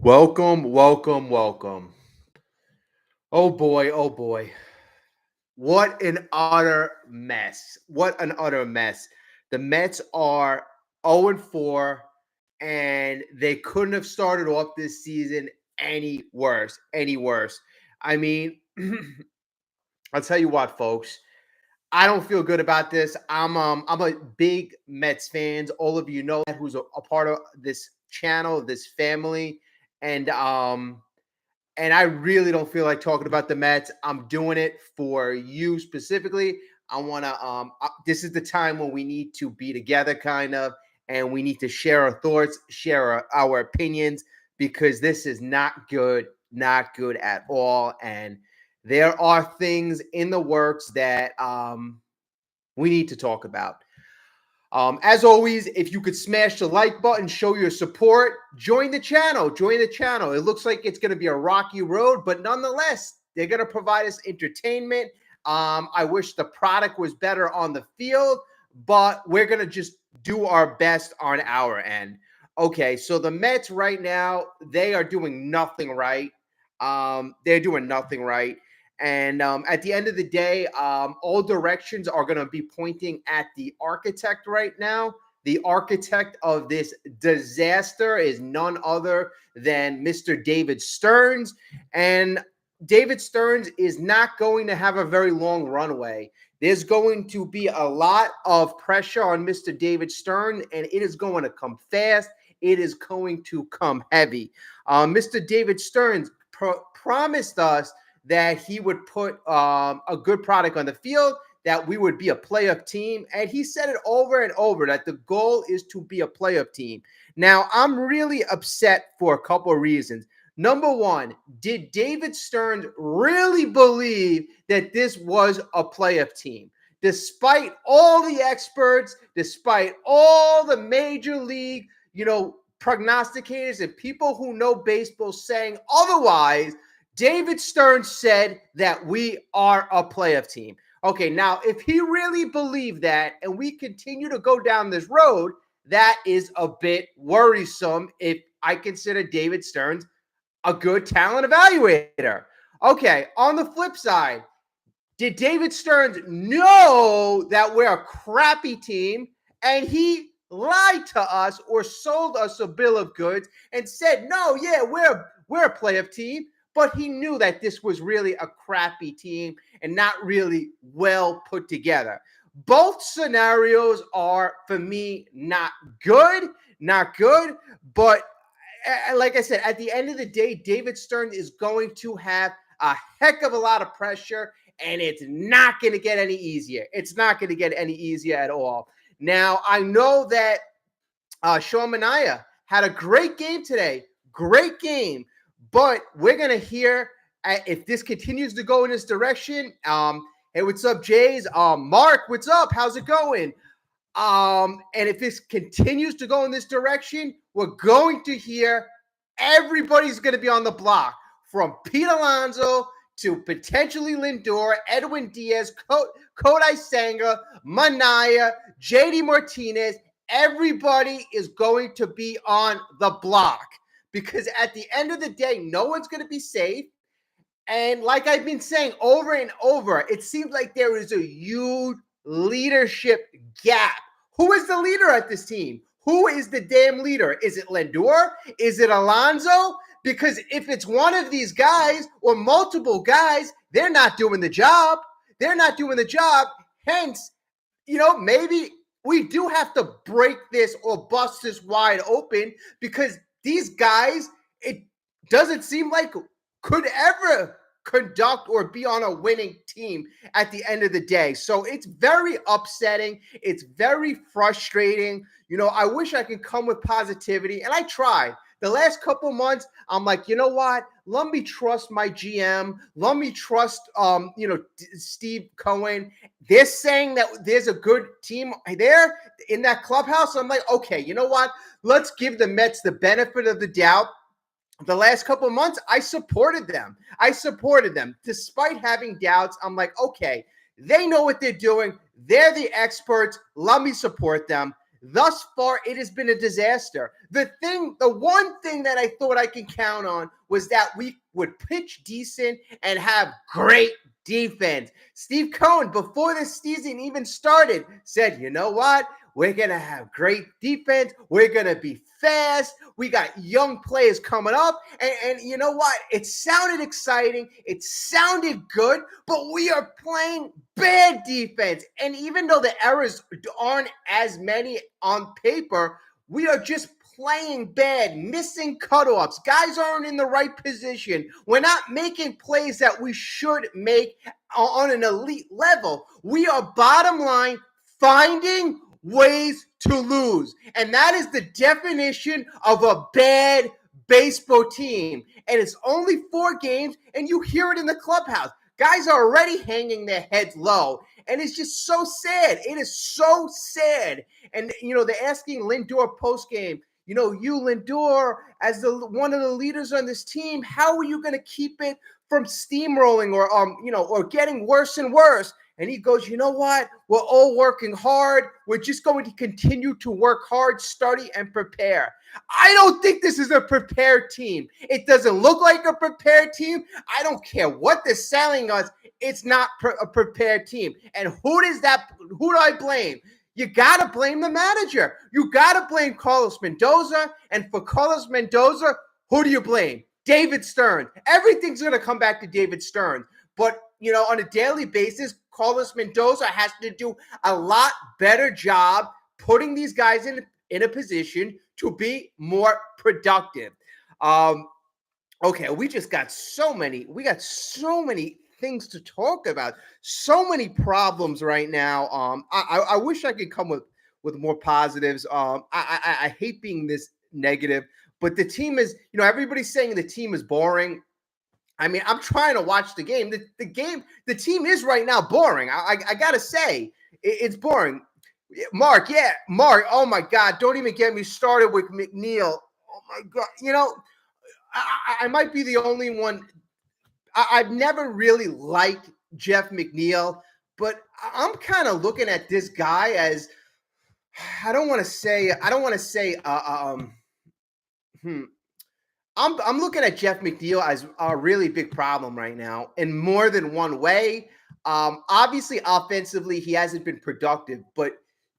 Welcome, welcome, welcome. Oh boy, oh boy. What an utter mess. What an utter mess. The Mets are 0-4, and they couldn't have started off this season any worse. Any worse. I mean, I'll tell you what, folks. I don't feel good about this. I'm a big Mets fans. All of you know that who's a part of this channel, this family. And I really don't feel like talking about the Mets. I'm doing it for you specifically. I want to this is the time when we need to be together kind of, and we need to share our thoughts, share our opinions, because this is not good at all. And there are things in the works that we need to talk about. As always, if you could smash the like button, show your support, join the channel. Join the channel. It looks like it's going to be a rocky road, but nonetheless, they're going to provide us entertainment. I wish the product was better on the field, but we're going to just do our best on our end. Okay, so the Mets right now, they are doing nothing right. They're doing nothing right. And at the end of the day, all directions are going to be pointing at the architect right now. The architect of this disaster is none other than Mr. David Stearns. And David Stearns is not going to have a very long runway. There's going to be a lot of pressure on Mr. David Stearns, and it is going to come fast. It is going to come heavy. Mr. David Stearns promised us that he would put a good product on the field, that we would be a playoff team. And he said it over and over that the goal is to be a playoff team. Now, I'm really upset for a couple of reasons. Number one, did David Stearns really believe that this was a playoff team? Despite all the experts, despite all the major league, prognosticators and people who know baseball saying otherwise, David Stearns said that we are a playoff team. Okay, now, if he really believed that and we continue to go down this road, that is a bit worrisome if I consider David Stearns a good talent evaluator. Okay, on the flip side, did David Stearns know that we're a crappy team and he lied to us or sold us a bill of goods and said, no, yeah, we're a playoff team? But he knew that this was really a crappy team and not really well put together. Both scenarios are, for me, not good. But like I said, at the end of the day, David Stearns is going to have a heck of a lot of pressure, and it's not going to get any easier. It's not going to get any easier at all. Now, I know that Sean Manaea had a great game today. Great game. But we're going to hear if this continues to go in this direction. Hey, what's up, Jays? Mark, what's up? How's it going? And if this continues to go in this direction, we're going to hear everybody's going to be on the block, from Pete Alonso to potentially Lindor, Edwin Diaz, Kodai Senga, Manaea, JD Martinez. Everybody is going to be on the block. Because at the end of the day, no one's going to be safe. And like I've been saying over and over, it seems like there is a huge leadership gap. Who is the leader at this team? Who is the damn leader? Is it Lindor? Is it Alonso? Because if it's one of these guys or multiple guys, they're not doing the job. They're not doing the job. Hence, maybe we do have to break this or bust this wide open, because these guys, it doesn't seem like could ever conduct or be on a winning team at the end of the day. So it's very upsetting. It's very frustrating. I wish I could come with positivity, and I tried. The last couple months, I'm like, you know what? Let me trust my GM. Let me trust, Steve Cohen. They're saying that there's a good team there in that clubhouse. I'm like, okay, you know what? Let's give the Mets the benefit of the doubt. The last couple of months, I supported them. Despite having doubts. I'm like, okay, they know what they're doing. They're the experts. Let me support them. Thus far, it has been a disaster. The one thing that I thought I could count on was that we would pitch decent and have great defense. Steve Cohen, before the season even started, said, you know what? We're going to have great defense. We're going to be fast. We got young players coming up. And you know what? It sounded exciting. It sounded good, but we are playing bad defense. And even though the errors aren't as many on paper, we are just playing bad, missing cutoffs. Guys aren't in the right position. We're not making plays that we should make on an elite level. We are bottom line finding ways to lose. And that is the definition of a bad baseball team. And it's only 4 games, and you hear it in the clubhouse. Guys are already hanging their heads low. And it's just so sad. It is so sad. And, they're asking Lindor post-game, you Lindor, as one of the leaders on this team, how are you going to keep it from steamrolling or getting worse and worse? And he goes, you know what? We're all working hard. We're just going to continue to work hard, study, and prepare. I don't think this is a prepared team. It doesn't look like a prepared team. I don't care what they're selling us. It's not a prepared team. And who do I blame? You got to blame the manager. You got to blame Carlos Mendoza. And for Carlos Mendoza, who do you blame? David Stern. Everything's going to come back to David Stern. But, on a daily basis, Carlos Mendoza has to do a lot better job putting these guys in a position to be more productive. Okay, we got so many things to talk about, so many problems right now. I wish I could come with more positives. I hate being this negative, but the team is, everybody's saying the team is boring. I mean, I'm trying to watch the game. The team is right now boring. I got to say, it's boring. Mark, oh my God, don't even get me started with McNeil. Oh my God. I might be the only one. I've never really liked Jeff McNeil, but I'm kind of looking at this guy as, I don't want to say, I'm looking at Jeff McNeil as a really big problem right now in more than one way. Obviously, offensively, he hasn't been productive, but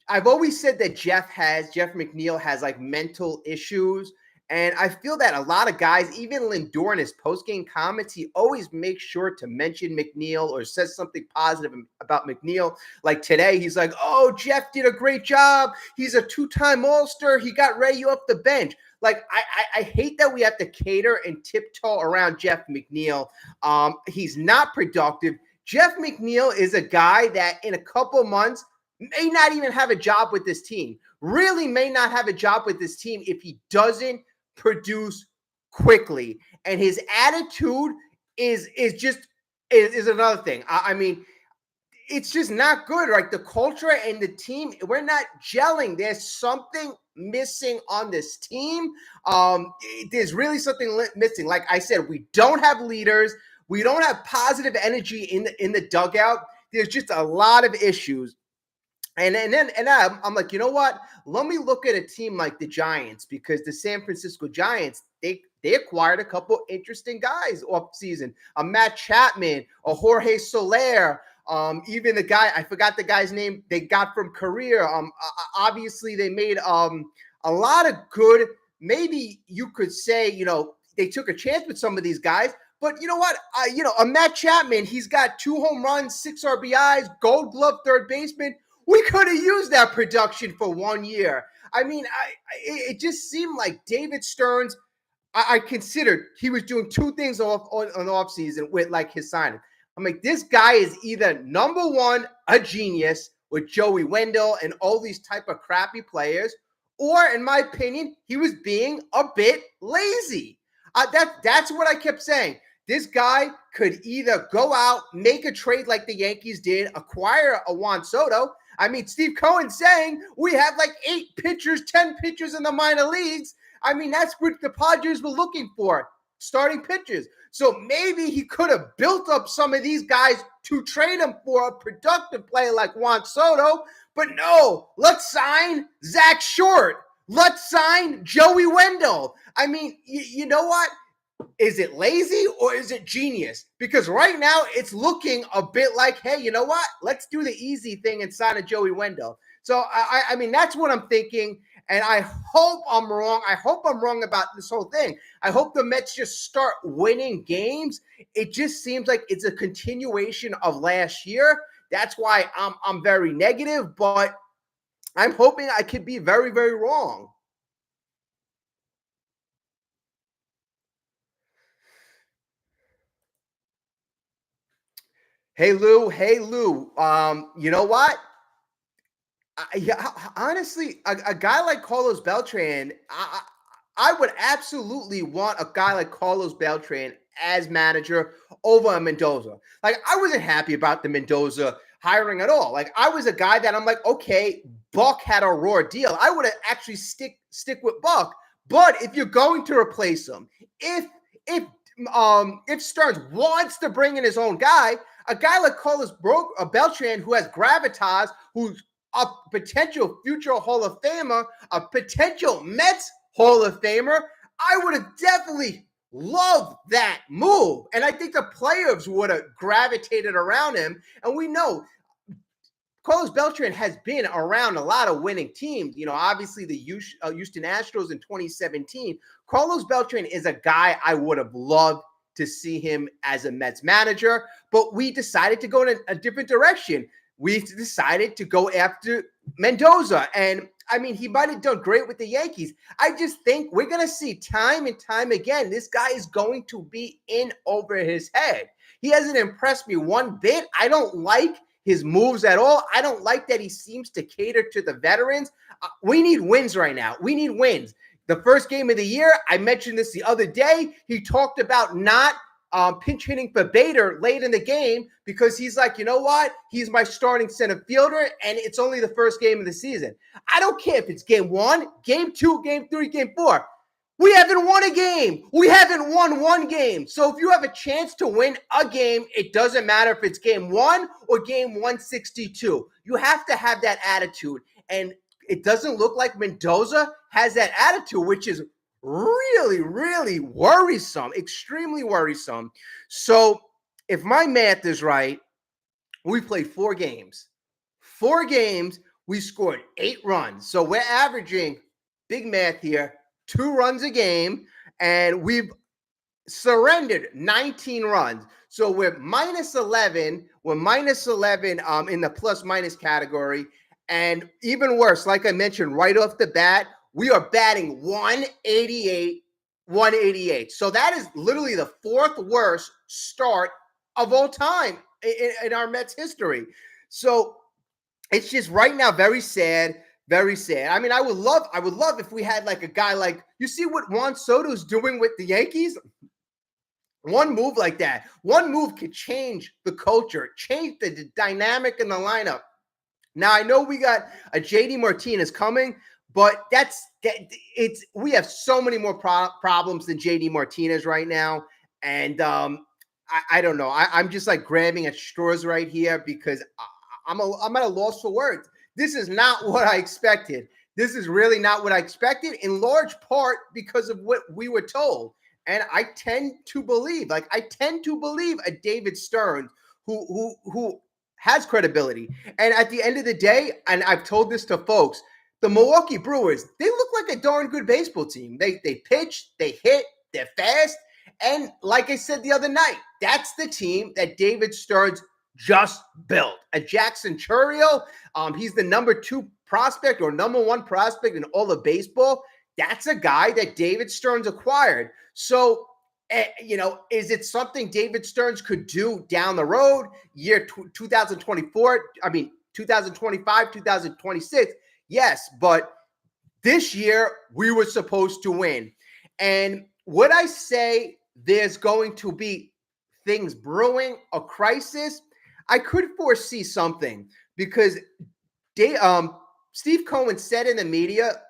I've always said that Jeff McNeil has like mental issues. And I feel that a lot of guys, even Lindor in his post-game comments, he always makes sure to mention McNeil or says something positive about McNeil. Like today, he's like, oh, Jeff did a great job. He's a 2-time All-Star. He got ready off the bench. Like, I hate that we have to cater and tiptoe around Jeff McNeil. He's not productive. Jeff McNeil is a guy that in a couple months may not even have a job with this team. Really may not have a job with this team if he doesn't produce quickly. And his attitude is another thing. I mean, it's just not good. Like the culture and the team, we're not gelling. There's something missing on this team. There's really something missing. Like I said, we don't have leaders. We don't have positive energy in the dugout. There's just a lot of issues. And then I'm like, you know what? Let me look at a team like the Giants, because the San Francisco Giants, they acquired a couple interesting guys off season. A Matt Chapman, a Jorge Soler, even the guy, I forgot the guy's name, they got from Korea. Obviously, they made a lot of good. Maybe you could say, they took a chance with some of these guys. But you know what? A Matt Chapman, he's got 2 home runs, 6 RBIs, Gold Glove third baseman. We could have used that production for 1 year. I mean, it just seemed like David Stearns, I considered he was doing 2 things on the offseason with like his signing. I'm like, this guy is either number one, a genius with Joey Wendell and all these type of crappy players, or in my opinion, he was being a bit lazy. That's what I kept saying. This guy could either go out, make a trade like the Yankees did, acquire a Juan Soto. I mean, Steve Cohen saying we have like 8 pitchers, 10 pitchers in the minor leagues. I mean, that's what the Padres were looking for, starting pitchers. So maybe he could have built up some of these guys to trade him for a productive player like Juan Soto. But no, let's sign Zach Short. Let's sign Joey Wendell. I mean, you know what? Is it lazy or is it genius? Because right now it's looking a bit like, hey, you know what? Let's do the easy thing and sign a Joey Wendell. So, I mean, that's what I'm thinking. And I hope I'm wrong. I hope I'm wrong about this whole thing. I hope the Mets just start winning games. It just seems like it's a continuation of last year. That's why I'm very negative, but I'm hoping I could be very, very wrong. Hey Lou. You know what? Yeah, honestly, a guy like Carlos Beltran, I would absolutely want a guy like Carlos Beltran as manager over a Mendoza. Like, I wasn't happy about the Mendoza hiring at all. Like, I was a guy that I'm like, okay, Buck had a raw deal. I would have actually stick with Buck. But if you're going to replace him, if Stearns wants to bring in his own guy, a guy like Carlos Beltran, who has gravitas, who's a potential future Hall of Famer, a potential Mets Hall of Famer, I would have definitely loved that move. And I think the players would have gravitated around him. And we know Carlos Beltran has been around a lot of winning teams. You know, obviously the Houston Astros in 2017. Carlos Beltran is a guy I would have loved to see him as a Mets manager, but we decided to go in a different direction. We decided to go after Mendoza. And I mean, he might have done great with the Yankees. I just think we're going to see time and time again, this guy is going to be in over his head. He hasn't impressed me one bit. I don't like his moves at all. I don't like that he seems to cater to the veterans. We need wins right now. We need wins. The first game of the year, I mentioned this the other day, he talked about not pinch hitting for Bader late in the game because he's like, you know what? He's my starting center fielder, and it's only the first game of the season. I don't care if it's game 1, game 2, game 3, game 4. We haven't won a game. We haven't won one game. So if you have a chance to win a game, it doesn't matter if it's game 1 or game 162. You have to have that attitude. And it doesn't look like Mendoza has that attitude, which is really, really worrisome, extremely worrisome. So if my math is right, we played 4 games. 4 games, we scored 8 runs. So we're averaging, big math here, 2 runs a game, and we've surrendered 19 runs. So we're minus 11. We're minus 11 in the plus minus category. And even worse, like I mentioned right off the bat, we are batting 188. So that is literally the 4th worst start of all time in our Mets history. So it's just right now very sad. Very sad. I mean, I would love if we had like a guy like, you see what Juan Soto's doing with the Yankees? One move like that, one move could change the culture, change the dynamic in the lineup. Now, I know we got a JD Martinez coming, but we have so many more problems than JD Martinez right now. And I don't know. I'm just like grabbing at straws right here because I'm at a loss for words. This is not what I expected. This is really not what I expected, in large part because of what we were told. And I tend to believe a David Stearns who has credibility. And at the end of the day, and I've told this to folks, the Milwaukee Brewers, they look like a darn good baseball team. They pitch, they hit, they're fast. And like I said the other night, that's the team that David Stearns just built. A Jackson Chourio, he's the number 2 prospect or number 1 prospect in all of baseball. That's a guy that David Stearns acquired. So, is it something David Stearns could do down the road, year 2024? I mean, 2025, 2026? Yes, but this year we were supposed to win. And would I say there's going to be things brewing, a crisis? I could foresee something because Steve Cohen said in the media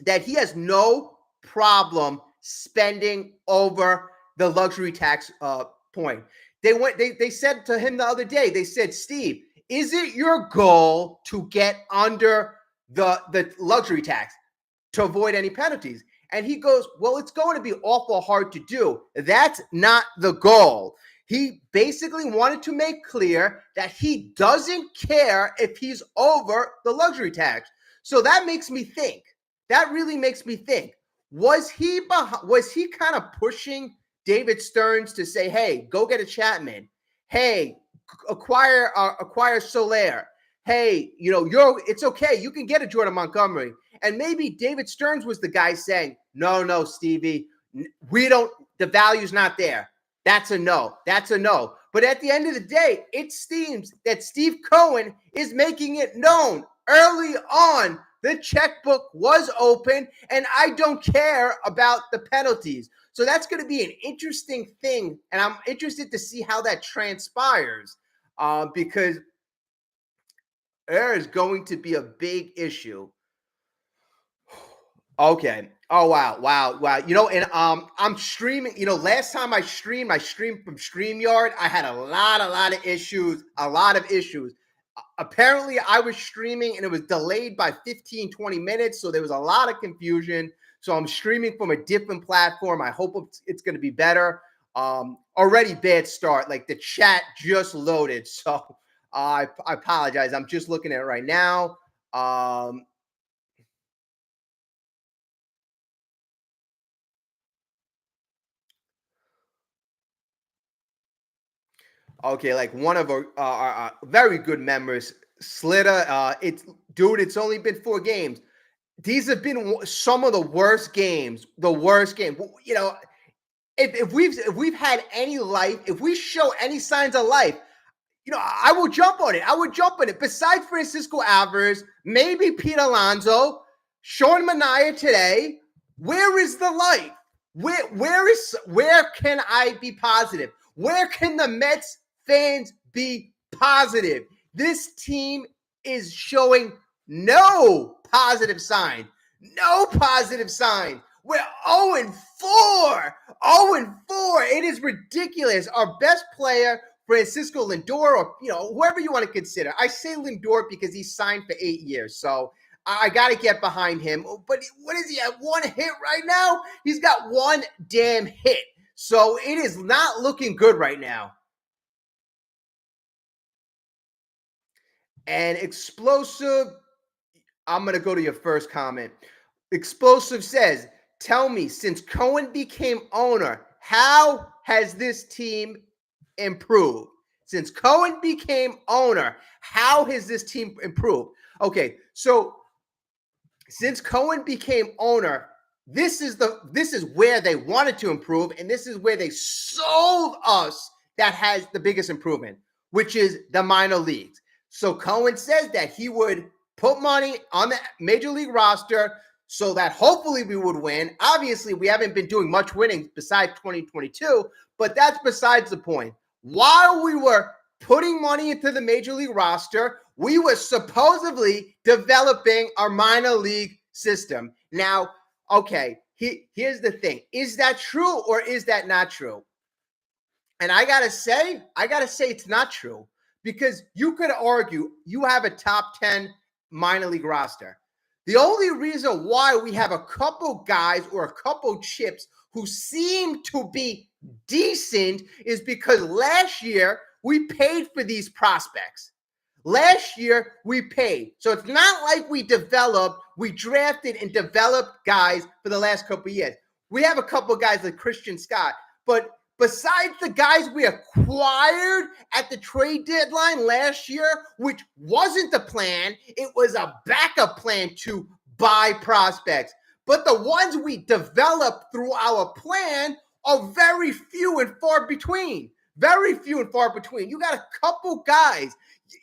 that he has no problem spending over the luxury tax point. They said to him the other day, they said, Steve, is it your goal to get under the luxury tax to avoid any penalties? And he goes, well, it's going to be awful hard to do. That's not the goal. He basically wanted to make clear that he doesn't care if he's over the luxury tax. So that makes me think. That really makes me think. Was he kind of pushing David Stearns to say, hey, go get a Chapman. Hey, acquire Soler. Hey, it's okay. You can get a Jordan Montgomery. And maybe David Stearns was the guy saying, no, Stevie, the value's not there. That's a no. That's a no. But at the end of the day, it seems that Steve Cohen is making it known early on the checkbook was open, and I don't care about the penalties. So that's going to be an interesting thing, and I'm interested to see how that transpires because there is going to be a big issue. Okay. Oh, wow. And I'm streaming. Last time I streamed from StreamYard. I had a lot of issues. Apparently, I was streaming and it was delayed by 15, 20 minutes. So there was a lot of confusion. So I'm streaming from a different platform. I hope it's going to be better. Already bad start. Like the chat just loaded. So I apologize. I'm just looking at it right now. Okay, like one of our very good members, Slitter. It's only been 4 games. These have been some of the worst games. The worst game. If we've had any life, if we show any signs of life, I will jump on it. Besides Francisco Alvarez, maybe Pete Alonso, Sean Manaea today, where is the life? Where can I be positive? Where can the Mets fans be positive? This team is showing no positive sign. We're 0-4. 0-4. It is ridiculous. Our best player, Francisco Lindor, or whoever you want to consider. I say Lindor because he signed for 8 years, so I got to get behind him. But what is he at? 1 hit right now? He's got 1 damn hit. So it is not looking good right now. And Explosive, I'm going to go to your first comment. Explosive says, tell me, since Cohen became owner, how has this team improved? Since Cohen became owner, how has this team improved? Okay, so since Cohen became owner, this is where they wanted to improve, and this is where they sold us that has the biggest improvement, which is the minor leagues. So Cohen says that he would put money on the major league roster so that hopefully we would win. Obviously, we haven't been doing much winning besides 2022, but that's besides the point. While we were putting money into the major league roster, we were supposedly developing our minor league system. Now, okay, here's the thing. Is that true or is that not true? And I gotta say it's not true, because you could argue you have a top 10 minor league roster. The only reason why we have a couple guys or a couple chips who seem to be decent is because last year we paid for these prospects. Last year we paid. So it's not like we drafted and developed guys for the last couple of years. We have a couple of guys like Christian Scott, but besides the guys we acquired at the trade deadline last year, which wasn't the plan, it was a backup plan to buy prospects. But the ones we developed through our plan are very few and far between. You got a couple guys,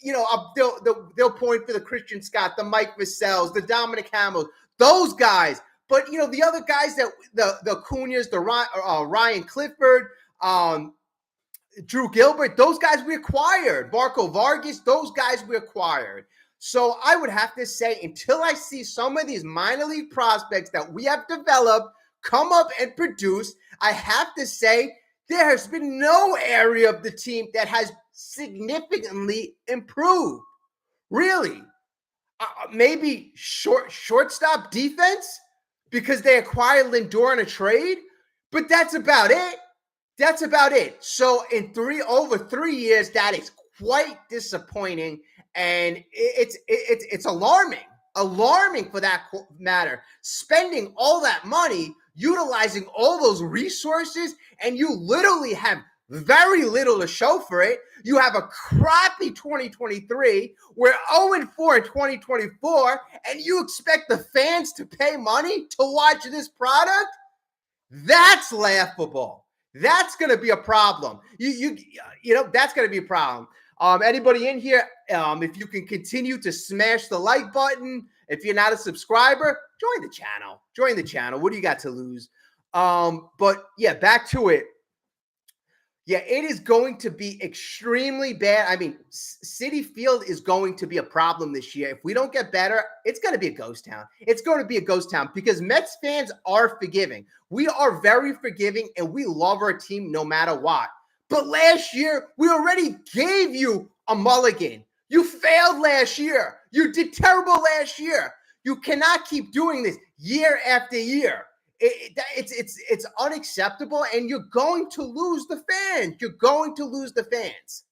they'll point for the Christian Scott, the Mike Vassell's, the Dominic Hamels, those guys. But, the other guys that the Cunhas, the Ryan Clifford, Drew Gilbert, those guys we acquired. Marco Vargas, those guys we acquired. So I would have to say, until I see some of these minor league prospects that we have developed come up and produce, I have to say There has been no area of the team that has significantly improved. Really. Maybe shortstop defense because they acquired Lindor in a trade, but that's about it. That's about it. So in over 3 years, that is quite disappointing, and it's alarming for that matter. Spending all that money, utilizing all those resources, and you literally have very little to show for it. You have a crappy 2023. We're 0-4 in 2024, and you expect the fans to pay money to watch this product? That's laughable. That's going to be a problem. You know, that's going to be a problem. Anybody in here, if you can continue to smash the like button, if you're not a subscriber, join the channel. Join the channel. What do you got to lose? But yeah, back to it. Yeah, it is going to be extremely bad. I mean, Citi Field is going to be a problem this year. If we don't get better, it's going to be a ghost town. It's going to be a ghost town because Mets fans are forgiving. We are very forgiving, and we love our team no matter what. But last year, we already gave you a mulligan. You failed last year. You did terrible last year. You cannot keep doing this year after year. It's unacceptable, and you're going to lose the fans. You're going to lose the fans.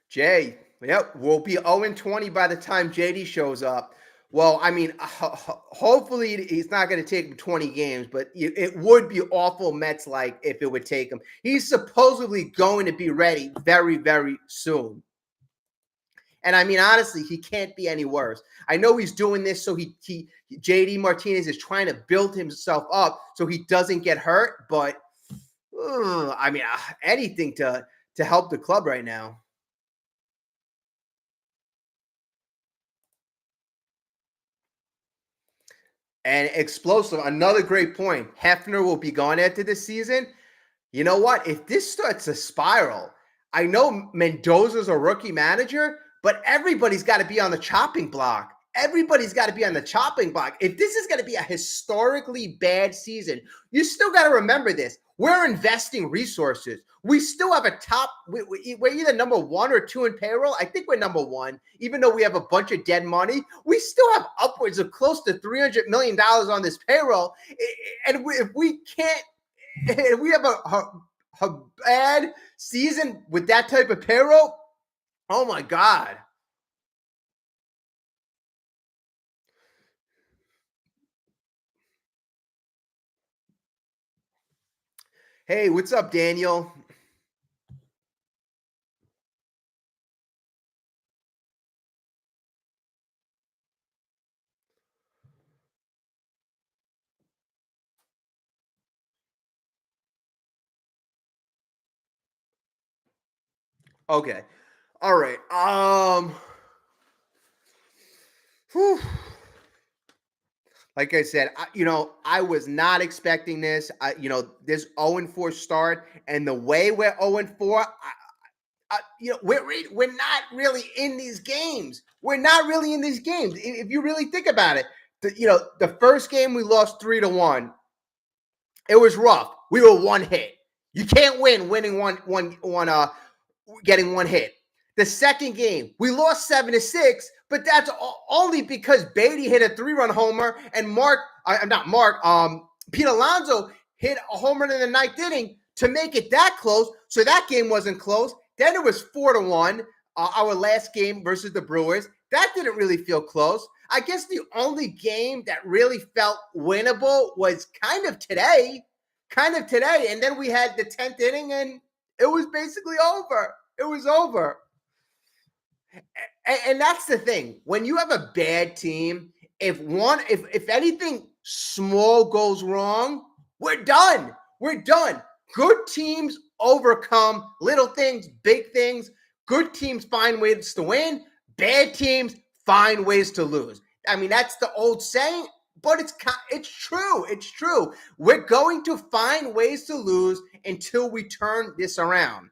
Jay, yep, we'll be 0-20 by the time JD shows up. Well, I mean, hopefully he's not going to take him 20 games, but it would be awful Mets-like if it would take him. He's supposedly going to be ready very, very soon. And I mean, honestly, he can't be any worse. I know he's doing this so JD Martinez is trying to build himself up so he doesn't get hurt, but I mean, anything to help the club right now. And explosive, another great point. Hefner will be gone after this season. You know what? If this starts to spiral, I know Mendoza's a rookie manager, but everybody's got to be on the chopping block. Everybody's got to be on the chopping block. If this is going to be a historically bad season, you still got to remember this. We're investing resources. We still have a top. We're either number 1 or 2 in payroll. I think we're number 1, even though we have a bunch of dead money. We still have upwards of close to $300 million on this payroll. And if we can't, if we have a bad season with that type of payroll, oh my God. Hey, what's up, Daniel? Okay. All right. Whew. Like I said, I was not expecting this. This 0-4 start and the way we're 0-4, we're not really in these games. We're not really in these games. If you really think about it, the first game we lost 3-1. It was rough. We were one hit. You can't winning getting one hit. The second game, we lost 7-6, but that's only because Beatty hit a 3-run homer and Pete Alonso hit a homer in the ninth inning to make it that close. So that game wasn't close. Then it was 4-1, our last game versus the Brewers. That didn't really feel close. I guess the only game that really felt winnable was kind of today. And then we had the 10th inning, and it was basically over. It was over. And that's the thing. When you have a bad team, if anything small goes wrong, we're done. We're done. Good teams overcome little things, big things. Good teams find ways to win. Bad teams find ways to lose. I mean, that's the old saying, but it's true. It's true. We're going to find ways to lose until we turn this around.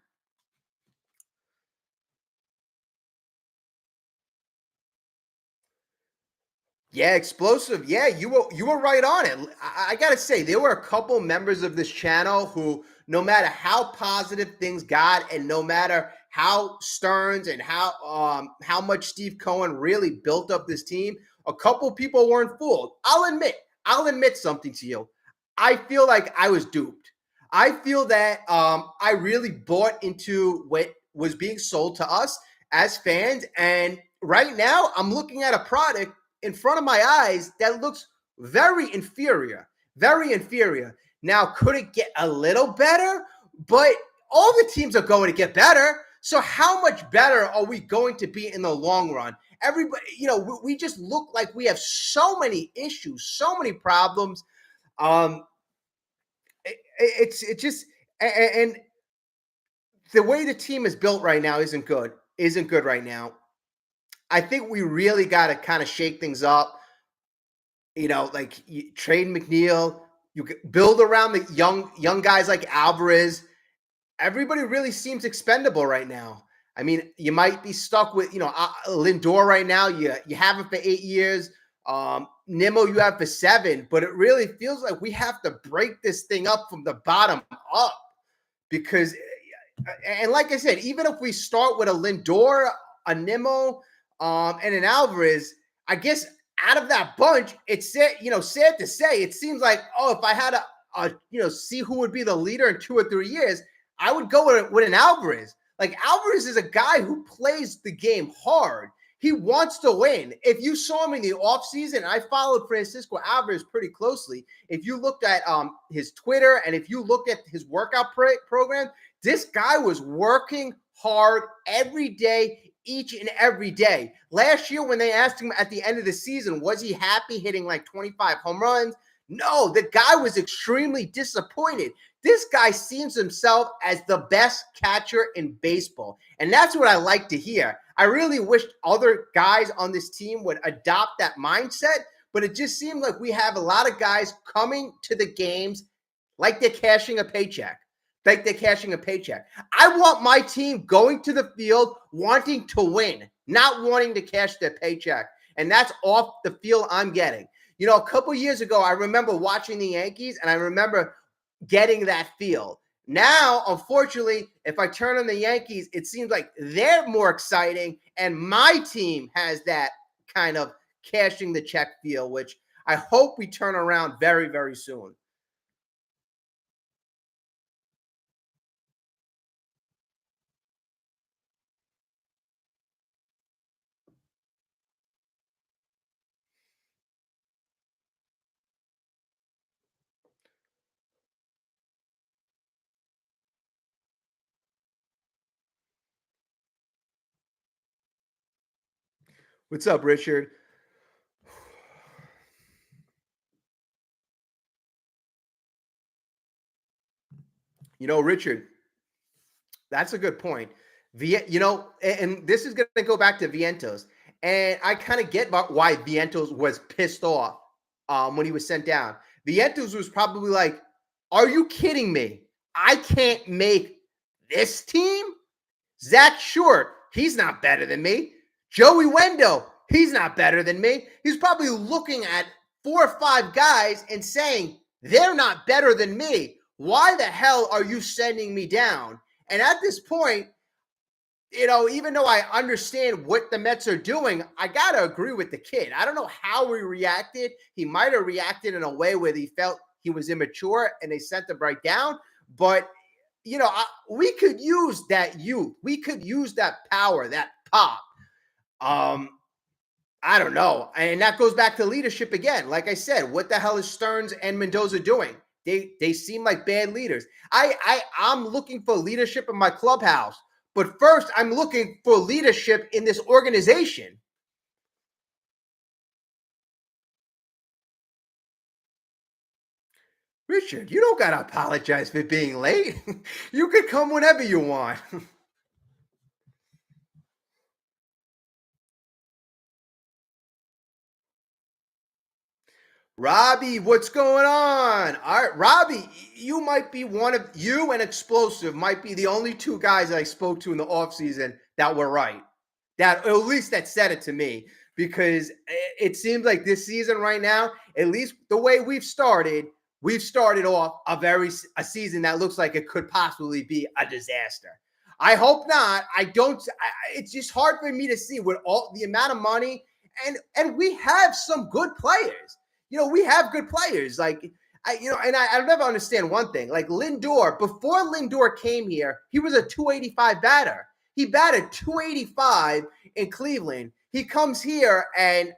Yeah, explosive. Yeah, you were right on it. I gotta say, there were a couple members of this channel who, no matter how positive things got, and no matter how Stearns and how much Steve Cohen really built up this team, a couple people weren't fooled. I'll admit something to you. I feel like I was duped. I feel that I really bought into what was being sold to us as fans, and right now I'm looking at a product in front of my eyes that looks very inferior, very inferior. Now, could it get a little better? But all the teams are going to get better. So how much better are we going to be in the long run? Everybody, we just look like we have so many issues, so many problems. Um, it just and the way the team is built right now isn't good. Isn't good right now. I think we really got to kind of shake things up. Like you trade McNeil, you build around the young guys like Alvarez. Everybody really seems expendable right now. I mean, you might be stuck with Lindor right now. You have it for 8 years. Nimmo you have for 7, but it really feels like we have to break this thing up from the bottom up because, and like I said, even if we start with a Lindor, a Nimmo, and an Alvarez, I guess out of that bunch, it's sad to say, it seems like, if I had to see who would be the leader in 2 or 3 years, I would go with an Alvarez. Like Alvarez is a guy who plays the game hard. He wants to win. If you saw him in the offseason, I followed Francisco Alvarez pretty closely. If you looked at his Twitter and if you look at his workout program, this guy was working hard every day, each and every day. Last year, when they asked him at the end of the season, was he happy hitting like 25 home runs? No, the guy was extremely disappointed. This guy sees himself as the best catcher in baseball. And that's what I like to hear. I really wish other guys on this team would adopt that mindset, but it just seemed like we have a lot of guys coming to the games like they're cashing a paycheck. I want my team going to the field wanting to win, not wanting to cash their paycheck. And that's off the feel I'm getting. A couple years ago, I remember watching the Yankees, and I remember getting that feel. Now, unfortunately, if I turn on the Yankees, it seems like they're more exciting, and my team has that kind of cashing the check feel, which I hope we turn around very, very soon. What's up, Richard? Richard, that's a good point. And this is going to go back to Vientos. And I kind of get why Vientos was pissed off when he was sent down. Vientos was probably like, are you kidding me? I can't make this team? Zach Short, he's not better than me. Joey Wendell, he's not better than me. He's probably looking at 4 or 5 guys and saying, they're not better than me. Why the hell are you sending me down? And at this point, even though I understand what the Mets are doing, I got to agree with the kid. I don't know how he reacted. He might have reacted in a way where he felt he was immature and they sent him right down. But, we could use that youth. We could use that power, that pop. I don't know. And that goes back to leadership again. Like I said, what the hell is Stearns and Mendoza doing? They seem like bad leaders. I'm looking for leadership in my clubhouse. But first, I'm looking for leadership in this organization. Richard, you don't got to apologize for being late. You could come whenever you want. Robbie, what's going on? All right, Robbie, you might be you and Explosive might be the only 2 guys I spoke to in the offseason that were right. That, at least that said it to me. because it seems like this season right now, at least the way we've started off a season that looks like it could possibly be a disaster. I hope not. I don't. It's just hard for me to see with all the amount of money, and we have some good players. We have good players. Like I'll never understand one thing. Like Lindor, before Lindor came here, he was a 285 batter. He batted 285 in Cleveland. He comes here and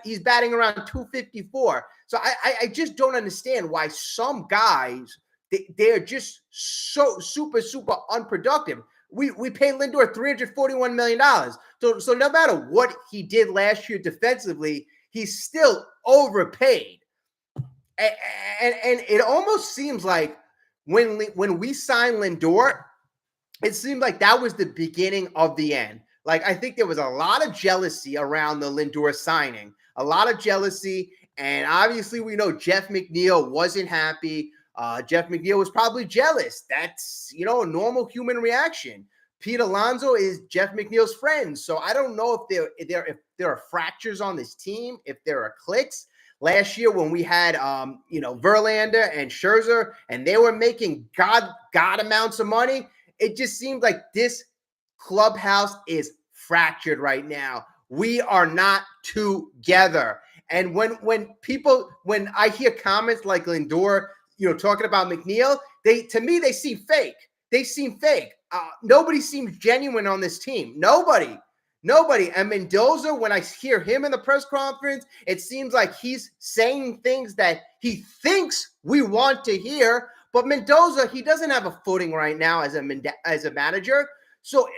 he's batting around 254. So I just don't understand why some guys they're just so super unproductive. We paid Lindor $341 million. So no matter what he did last year defensively, he's still overpaid. And it almost seems like when we signed Lindor, it seemed like that was the beginning of the end. Like, I think there was a lot of jealousy around the Lindor signing, a lot of jealousy. And obviously, we know Jeff McNeil wasn't happy. Jeff McNeil was probably jealous. That's, a normal human reaction. Pete Alonso is Jeff McNeil's friend. So I don't know if there are fractures on this team, if there are cliques. Last year when we had, Verlander and Scherzer, and they were making God amounts of money, it just seems like this clubhouse is fractured right now. We are not together. And when I hear comments like Lindor, talking about McNeil, to me they seem fake. Nobody seems genuine on this team. Nobody. And Mendoza, when I hear him in the press conference, it seems like he's saying things that he thinks we want to hear. But Mendoza, he doesn't have a footing right now as a manager. So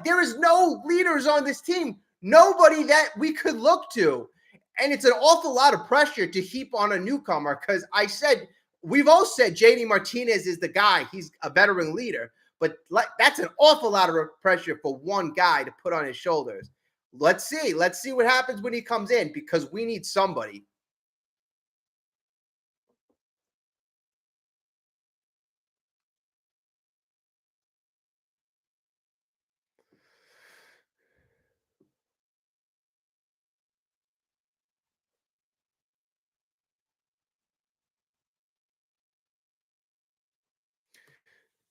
there is no leaders on this team. Nobody that we could look to. And it's an awful lot of pressure to heap on a newcomer because we've all said JD Martinez is the guy. He's a veteran leader. But that's an awful lot of pressure for one guy to put on his shoulders. Let's see what happens when he comes in because we need somebody.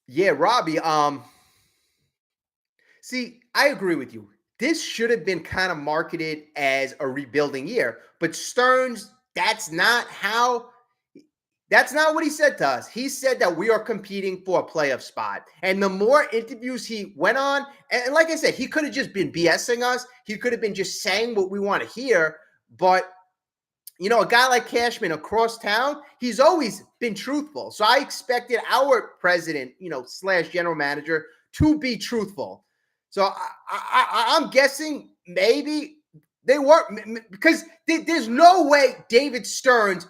Yeah, Robbie. See, I agree with you. This should have been kind of marketed as a rebuilding year, but Stearns, that's not what he said to us. He said that we are competing for a playoff spot. And the more interviews he went on, and like I said, he could have just been BSing us. He could have been just saying what we want to hear. But, a guy like Cashman across town, he's always been truthful. So I expected our president, / general manager to be truthful. So I'm guessing maybe they weren't, because there's no way David Stearns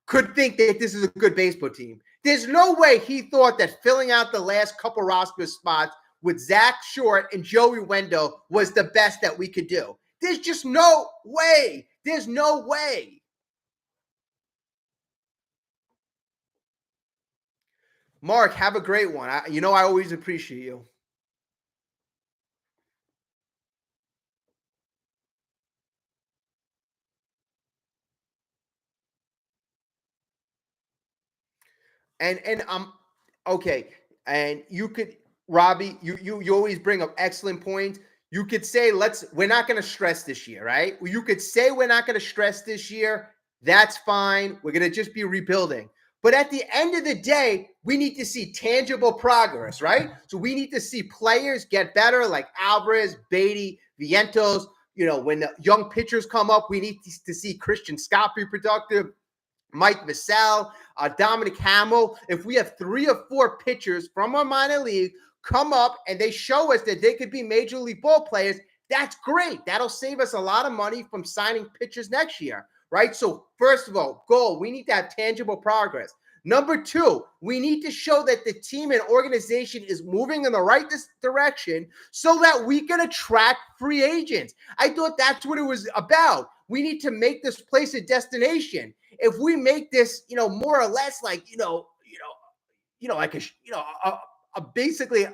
could think that this is a good baseball team. There's no way he thought that filling out the last couple roster spots with Zach Short and Joey Wendell was the best that we could do. There's just no way. There's no way. Mark, have a great one. I always appreciate you. And okay. And you could, Robbie, you always bring up excellent points. You could say we're not going to stress this year, right? You could say we're not going to stress this year. That's fine. We're going to just be rebuilding. But at the end of the day, we need to see tangible progress, right? So we need to see players get better, like Alvarez, Beatty, Vientos. When the young pitchers come up, we need to see Christian Scott be productive. Mike Vassell, Dominic Hamill. If we have 3 or 4 pitchers from our minor league come up and they show us that they could be major league ball players, that's great. That'll save us a lot of money from signing pitchers next year, right? So first of all, we need to have tangible progress. Number 2, we need to show that the team and organization is moving in the right direction so that we can attract free agents. I thought that's what it was about. We need to make this place a destination. If we make this, more or less like, like basically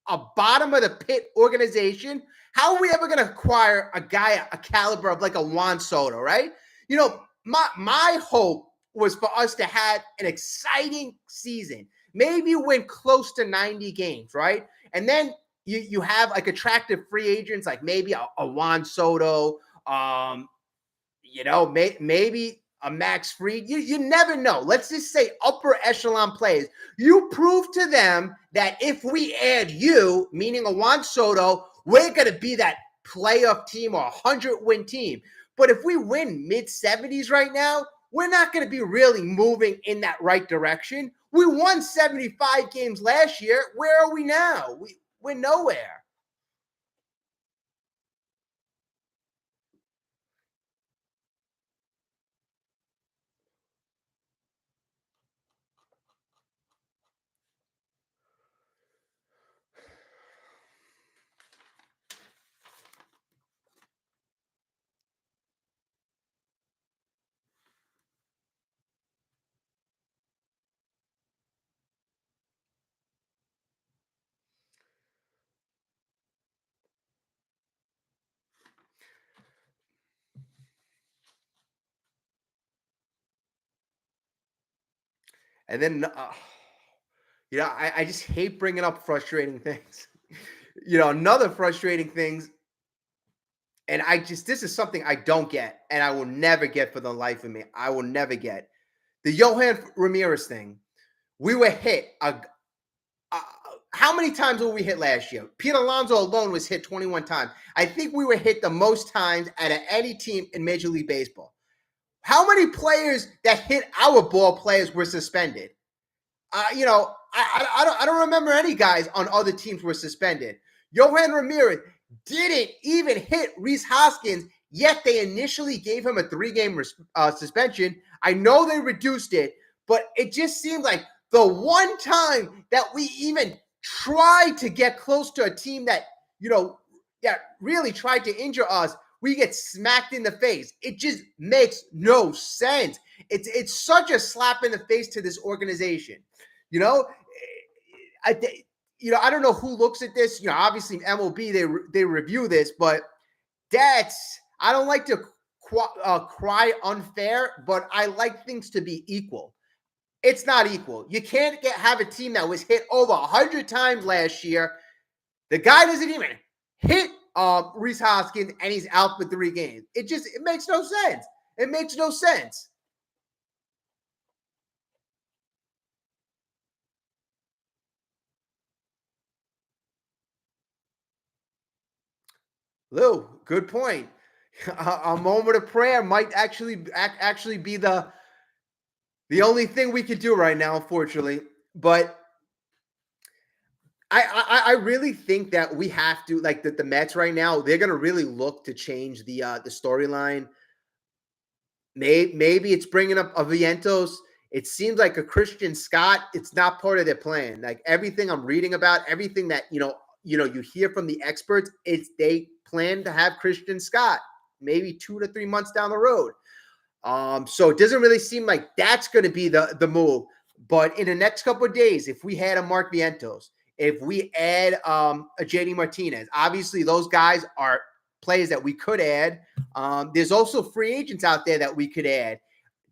a bottom of the pit organization, how are we ever going to acquire a guy a caliber of like a Juan Soto, right? You know, my hope was for us to have an exciting season, maybe win close to 90 games, right? And then you have like attractive free agents, like maybe a Juan Soto, maybe a Max Fried. You never know. Let's just say upper echelon players. You prove to them that if we add you, meaning a Juan Soto, we're going to be that playoff team or 100-win team. But if we win mid-70s right now, we're not going to be really moving in that right direction. We won 75 games last year. Where are we now? We're nowhere. And then, I just hate bringing up frustrating things. Another frustrating things, and this is something I don't get, and I will never get for the life of me. I will never get the Johan Ramirez thing. We were hit. How many times were we hit last year? Pete Alonso alone was hit 21 times. I think we were hit the most times out of any team in Major League Baseball. How many players that hit our ball players were suspended? I don't remember any guys on other teams were suspended. Johan Ramirez didn't even hit Rhys Hoskins, yet they initially gave him a 3-game suspension. I know they reduced it, but it just seemed like the one time that we even tried to get close to a team that really tried to injure us, we get smacked in the face. It just makes no sense. It's such a slap in the face to this organization. I don't know who looks at this. Obviously MLB they review this, but I don't like to cry unfair, but I like things to be equal. It's not equal. You can't have a team that was hit over 100 times last year. The guy doesn't even hit Rhys Hoskins, and he's out for 3 games. It makes no sense. It makes no sense. Lou, good point. A moment of prayer might actually be the only thing we could do right now, unfortunately. But I really think that we have to, like, the Mets right now, they're going to really look to change the storyline. Maybe it's bringing up a Vientos. It seems like a Christian Scott. It's not part of their plan. Like everything I'm reading about, everything that you hear from the experts, they plan to have Christian Scott maybe 2 to 3 months down the road. So it doesn't really seem like that's going to be the move. But in the next couple of days, if we had a Mark Vientos, if we add a JD Martinez, obviously those guys are players that we could add. There's also free agents out there that we could add.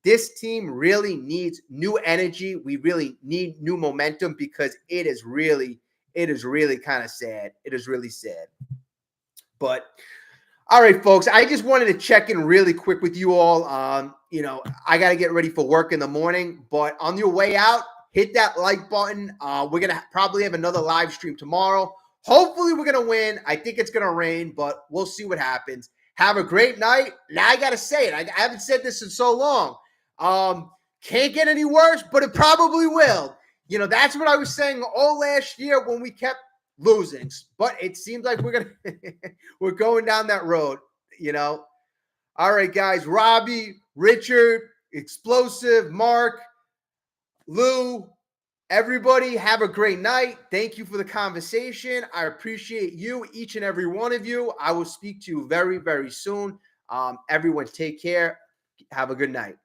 This team really needs new energy. We really need new momentum because it is really kind of sad. It is really sad. But all right, folks, I just wanted to check in really quick with you all. I got to get ready for work in the morning, but on your way out, hit that like button. We're going to probably have another live stream tomorrow. Hopefully we're going to win. I think it's going to rain, but we'll see what happens. Have a great night. Now I got to say it. I haven't said this in so long. Can't get any worse, but it probably will. That's what I was saying all last year when we kept losing, but it seems like we're going down that road. All right, guys. Robbie, Richard, Explosive, Mark, Lou, everybody, have a great night. Thank you for the conversation. I appreciate you, each and every one of you. I will speak to you very, very soon. Everyone, take care. Have a good night.